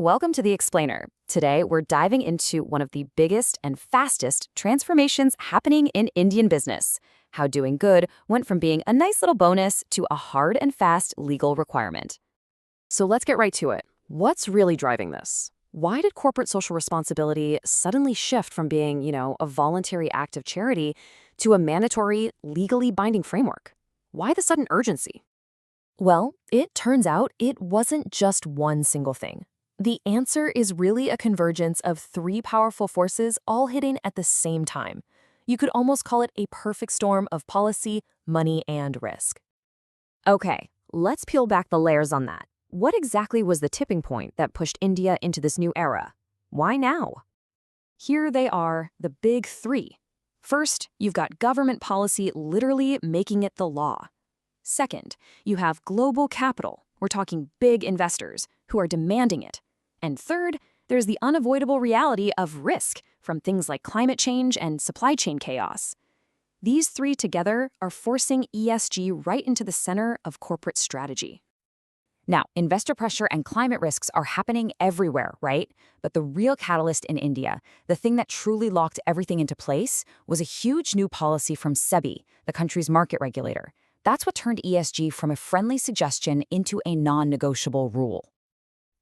Welcome to The Explainer. Today, we're diving into one of the biggest and fastest transformations happening in Indian business. How doing good went from being a nice little bonus to a hard and fast legal requirement. So let's get right to it. What's really driving this? Why did corporate social responsibility suddenly shift from being, a voluntary act of charity to a mandatory, legally binding framework? Why the sudden urgency? Well, it turns out it wasn't just one single thing. The answer is really a convergence of three powerful forces all hitting at the same time. You could almost call it a perfect storm of policy, money, and risk. Okay, let's peel back the layers on that. What exactly was the tipping point that pushed India into this new era? Why now? Here they are, the big three. First, you've got government policy literally making it the law. Second, you have global capital. We're talking big investors who are demanding it. And third, there's the unavoidable reality of risk from things like climate change and supply chain chaos. These three together are forcing ESG right into the center of corporate strategy. Now, investor pressure and climate risks are happening everywhere, right? But the real catalyst in India, the thing that truly locked everything into place, was a huge new policy from SEBI, the country's market regulator. That's what turned ESG from a friendly suggestion into a non-negotiable rule.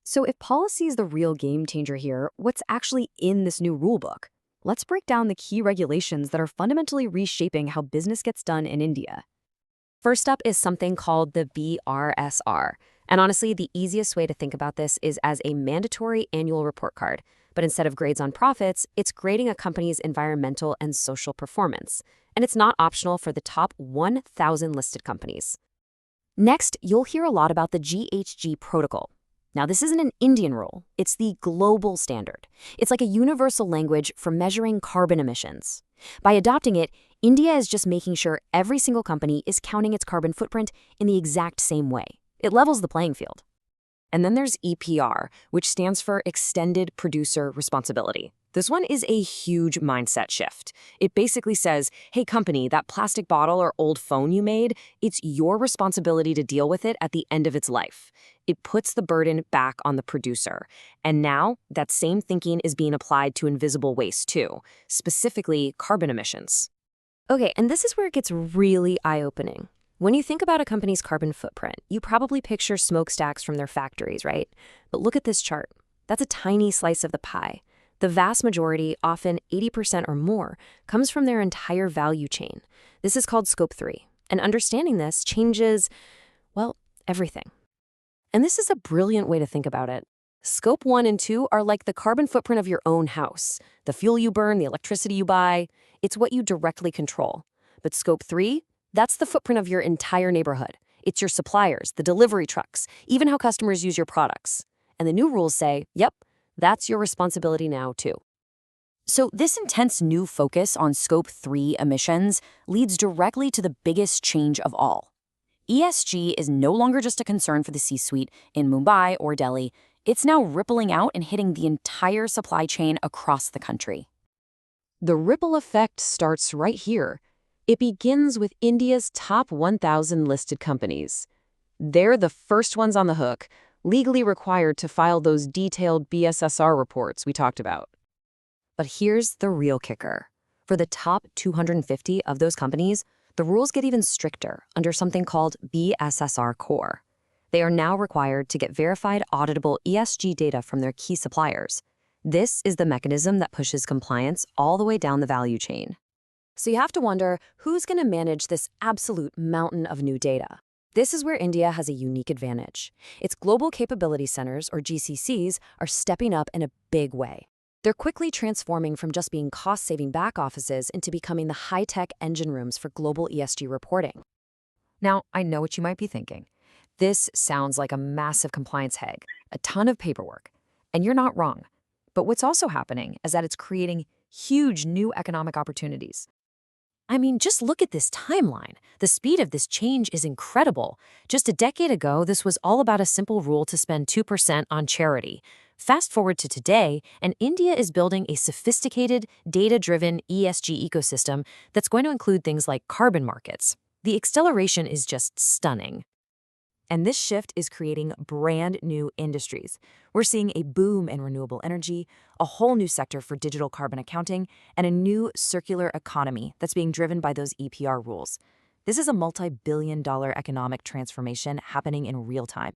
So if policy is the real game changer here, what's actually in this new rulebook? Let's break down the key regulations that are fundamentally reshaping how business gets done in India. First up is something called the BRSR. And honestly, the easiest way to think about this is as a mandatory annual report card. But instead of grades on profits, it's grading a company's environmental and social performance. And it's not optional for the top 1,000 listed companies. Next, you'll hear a lot about the GHG protocol. Now, this isn't an Indian rule. It's the global standard. It's like a universal language for measuring carbon emissions. By adopting it, India is just making sure every single company is counting its carbon footprint in the exact same way. It levels the playing field. And then there's EPR, which stands for Extended Producer Responsibility. This one is a huge mindset shift. It basically says, hey company, that plastic bottle or old phone you made, it's your responsibility to deal with it at the end of its life. It puts the burden back on the producer. And now, that same thinking is being applied to invisible waste too, specifically carbon emissions. Okay, and this is where it gets really eye-opening. When you think about a company's carbon footprint, you probably picture smokestacks from their factories, right? But look at this chart. That's a tiny slice of the pie. The vast majority, often 80% or more, comes from their entire value chain. This is called Scope 3. And understanding this changes, well, everything. And this is a brilliant way to think about it. Scope 1 and 2 are like the carbon footprint of your own house. The fuel you burn, the electricity you buy, it's what you directly control. But Scope 3? That's the footprint of your entire neighborhood. It's your suppliers, the delivery trucks, even how customers use your products. And the new rules say, yep, that's your responsibility now too. So this intense new focus on Scope 3 emissions leads directly to the biggest change of all. ESG is no longer just a concern for the C-suite in Mumbai or Delhi. It's now rippling out and hitting the entire supply chain across the country. The ripple effect starts right here. It begins with India's top 1,000 listed companies. They're the first ones on the hook, legally required to file those detailed BSSR reports we talked about. But here's the real kicker. For the top 250 of those companies, the rules get even stricter under something called BSSR Core. They are now required to get verified auditable ESG data from their key suppliers. This is the mechanism that pushes compliance all the way down the value chain. So you have to wonder, who's going to manage this absolute mountain of new data? This is where India has a unique advantage. Its Global Capability Centers, or GCCs, are stepping up in a big way. They're quickly transforming from just being cost-saving back offices into becoming the high-tech engine rooms for global ESG reporting. Now, I know what you might be thinking. This sounds like a massive compliance hag, a ton of paperwork. And you're not wrong. But what's also happening is that it's creating huge new economic opportunities. I mean, just look at this timeline. The speed of this change is incredible. Just a decade ago, this was all about a simple rule to spend 2% on charity. Fast forward to today, and India is building a sophisticated, data-driven ESG ecosystem that's going to include things like carbon markets. The acceleration is just stunning. And this shift is creating brand new industries. We're seeing a boom in renewable energy, a whole new sector for digital carbon accounting, and a new circular economy that's being driven by those EPR rules. This is a multi-billion-dollar economic transformation happening in real time.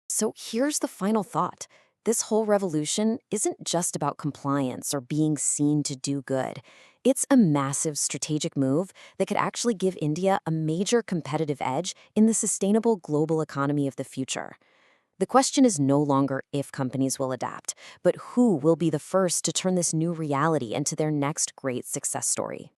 So here's the final thought. This whole revolution isn't just about compliance or being seen to do good. It's a massive strategic move that could actually give India a major competitive edge in the sustainable global economy of the future. The question is no longer if companies will adapt, but who will be the first to turn this new reality into their next great success story.